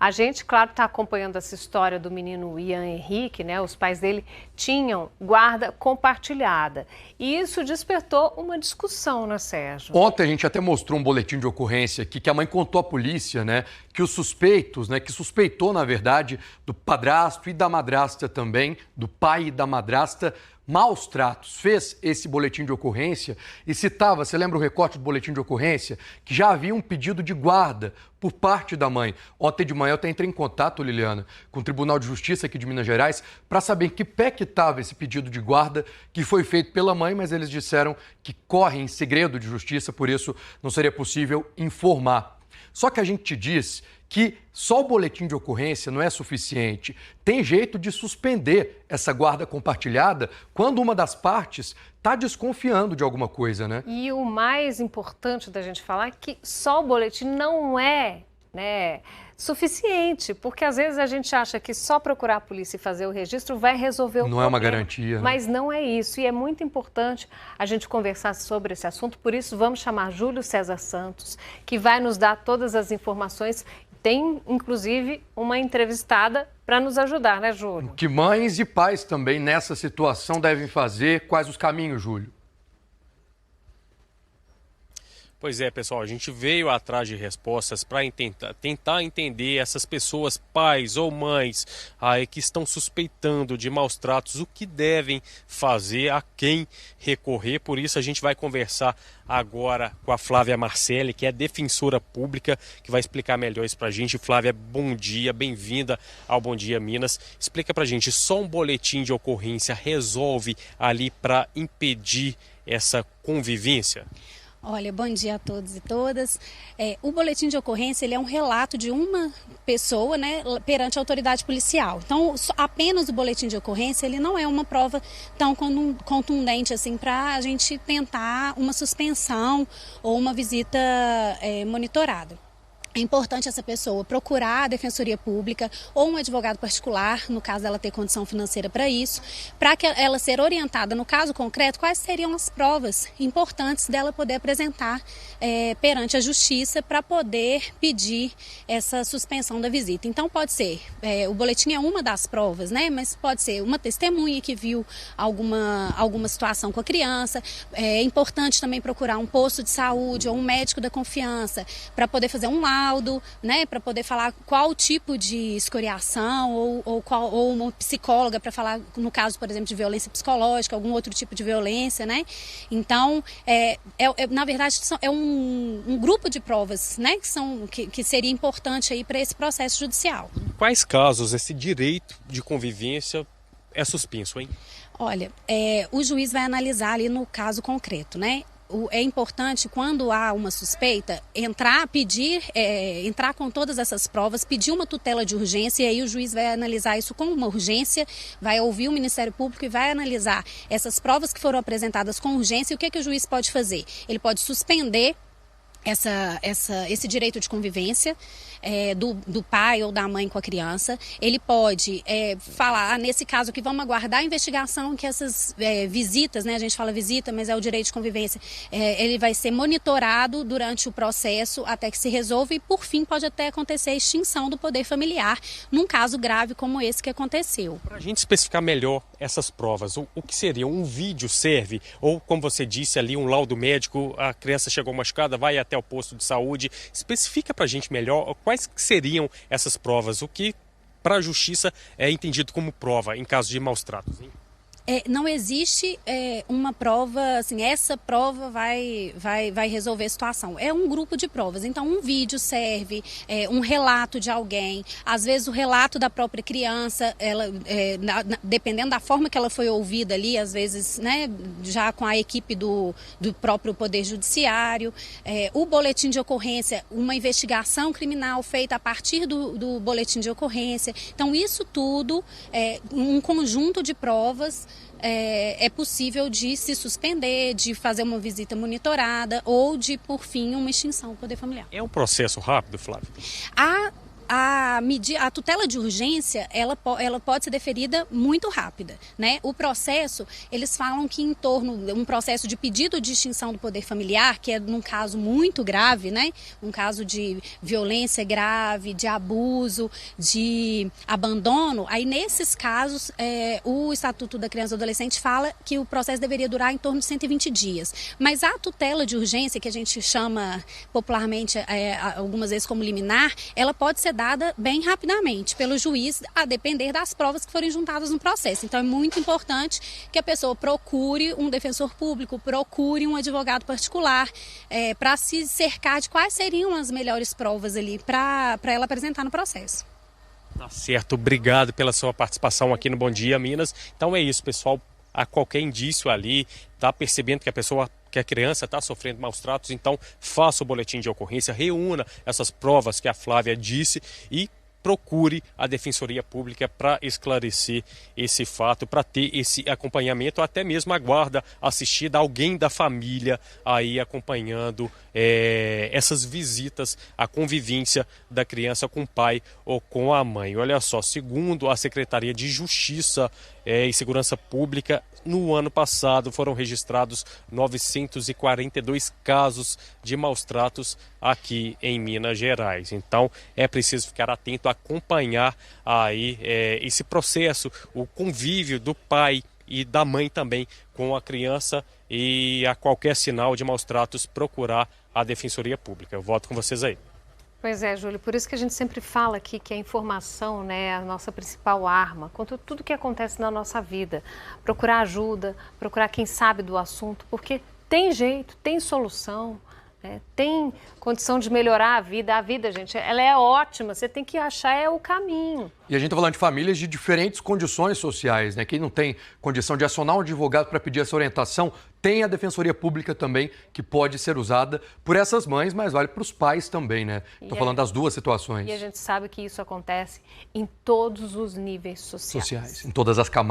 A gente, claro, está acompanhando essa história do menino Ian Henrique, né? Os pais dele tinham guarda compartilhada. E isso despertou uma discussão, né, Sérgio? Ontem a gente até mostrou um boletim de ocorrência aqui que a mãe contou à polícia, né, que os suspeitos, né, que suspeitou, na verdade, do padrasto e da madrasta também, do pai e da madrasta, maus tratos. Fez esse boletim de ocorrência e citava, você lembra o recorte do boletim de ocorrência? Que já havia um pedido de guarda por parte da mãe. Ontem de manhã eu até entrei em contato, Liliana, com o Tribunal de Justiça aqui de Minas Gerais para saber em que pé que estava esse pedido de guarda que foi feito pela mãe, mas eles disseram que corre em segredo de justiça, por isso não seria possível informar. Só que a gente te diz que só o boletim de ocorrência não é suficiente. Tem jeito de suspender essa guarda compartilhada quando uma das partes está desconfiando de alguma coisa, né? E o mais importante da gente falar é que só o boletim não é, né, suficiente, porque às vezes a gente acha que só procurar a polícia e fazer o registro vai resolver o problema. Não é uma garantia, né? Mas não é isso, e é muito importante a gente conversar sobre esse assunto, por isso vamos chamar Júlio César Santos, que vai nos dar todas as informações. Tem, inclusive, uma entrevistada para nos ajudar, né, Júlio? O que mães e pais também nessa situação devem fazer? Quais os caminhos, Júlio? Pois é, pessoal, a gente veio atrás de respostas para tentar entender essas pessoas, pais ou mães, aí que estão suspeitando de maus tratos, o que devem fazer, a quem recorrer. Por isso a gente vai conversar agora com a Flávia Marcelli, que é defensora pública, que vai explicar melhor isso para a gente. Flávia, bom dia, bem-vinda ao Bom Dia Minas. Explica para a gente, só um boletim de ocorrência resolve ali para impedir essa convivência? Olha, bom dia a todos e todas. O boletim de ocorrência ele é um relato de uma pessoa, né, perante a autoridade policial. Então, apenas o boletim de ocorrência ele não é uma prova tão contundente assim para a gente tentar uma suspensão ou uma visita monitorada. É importante essa pessoa procurar a Defensoria Pública ou um advogado particular, no caso ela ter condição financeira para isso, para que ela ser orientada, no caso concreto, quais seriam as provas importantes dela poder apresentar perante a Justiça para poder pedir essa suspensão da visita. Então pode ser, o boletim é uma das provas, né? Mas pode ser uma testemunha que viu alguma situação com a criança. É importante também procurar um posto de saúde ou um médico da confiança para poder fazer um laudo, né, para poder falar qual tipo de escoriação ou uma psicóloga para falar, no caso, por exemplo, de violência psicológica, algum outro tipo de violência, né? Então, na verdade, é um grupo de provas, né, que seria importante aí para esse processo judicial. Em quais casos esse direito de convivência é suspenso, hein? Olha, o juiz vai analisar ali no caso concreto, né? É importante, quando há uma suspeita, entrar com todas essas provas, pedir uma tutela de urgência, e aí o juiz vai analisar isso com uma urgência, vai ouvir o Ministério Público e vai analisar essas provas que foram apresentadas com urgência. E o que o juiz pode fazer? Ele pode suspender esse direito de convivência do pai ou da mãe com a criança. Ele pode falar, nesse caso aqui, vamos aguardar a investigação, que essas visitas, né, a gente fala visita, mas é o direito de convivência, ele vai ser monitorado durante o processo até que se resolva e, por fim, pode até acontecer a extinção do poder familiar num caso grave como esse que aconteceu. Para a gente especificar melhor essas provas, o que seria? Um vídeo serve? Ou, como você disse ali, um laudo médico, a criança chegou machucada, vai até o posto de saúde. Especifica para a gente melhor quais seriam essas provas, o que para a justiça é entendido como prova em caso de maus tratos, hein? Não existe uma prova, assim, essa prova vai resolver a situação. É um grupo de provas. Então, um vídeo serve, um relato de alguém, às vezes o relato da própria criança, dependendo da forma que ela foi ouvida ali, às vezes, né, já com a equipe do próprio Poder Judiciário, o boletim de ocorrência, uma investigação criminal feita a partir do boletim de ocorrência. Então, isso tudo, um conjunto de provas, é possível de se suspender, de fazer uma visita monitorada ou de, por fim, uma extinção do poder familiar. É um processo rápido, Flávio? A a tutela de urgência, ela pode ser deferida muito rápida, né? O processo, eles falam que em torno de um processo de pedido de extinção do poder familiar, que é num caso muito grave, né? Um caso de violência grave, de abuso, de abandono, aí nesses casos, o Estatuto da Criança e do Adolescente fala que o processo deveria durar em torno de 120 dias. Mas a tutela de urgência, que a gente chama popularmente algumas vezes como liminar, ela pode ser dada bem rapidamente pelo juiz, a depender das provas que forem juntadas no processo. Então é muito importante que a pessoa procure um defensor público, procure um advogado particular, para se cercar de quais seriam as melhores provas ali para ela apresentar no processo. Tá certo, obrigado pela sua participação aqui no Bom Dia Minas. Então é isso, pessoal, a qualquer indício ali, tá percebendo que a criança está sofrendo maus tratos, então faça o boletim de ocorrência, reúna essas provas que a Flávia disse e procure a Defensoria Pública para esclarecer esse fato, para ter esse acompanhamento, até mesmo a guarda assistida, alguém da família aí acompanhando essas visitas, a convivência da criança com o pai ou com a mãe. Olha só, segundo a Secretaria de Justiça e Segurança Pública, no ano passado foram registrados 942 casos de maus tratos aqui em Minas Gerais. Então é preciso ficar atento, acompanhar aí esse processo, o convívio do pai e da mãe também com a criança, e a qualquer sinal de maus tratos procurar a Defensoria Pública. Eu volto com vocês aí. Pois é, Júlio, por isso que a gente sempre fala aqui que a informação, né, é a nossa principal arma contra tudo que acontece na nossa vida. Procurar ajuda, procurar quem sabe do assunto, porque tem jeito, tem solução, né, tem condição de melhorar a vida, gente, ela é ótima, você tem que achar o caminho. E a gente está falando de famílias de diferentes condições sociais, né? Quem não tem condição de acionar um advogado para pedir essa orientação, tem a Defensoria Pública também, que pode ser usada por essas mães, mas vale para os pais também, né? Estou falando das duas situações. E a gente sabe que isso acontece em todos os níveis sociais. Em todas as camadas.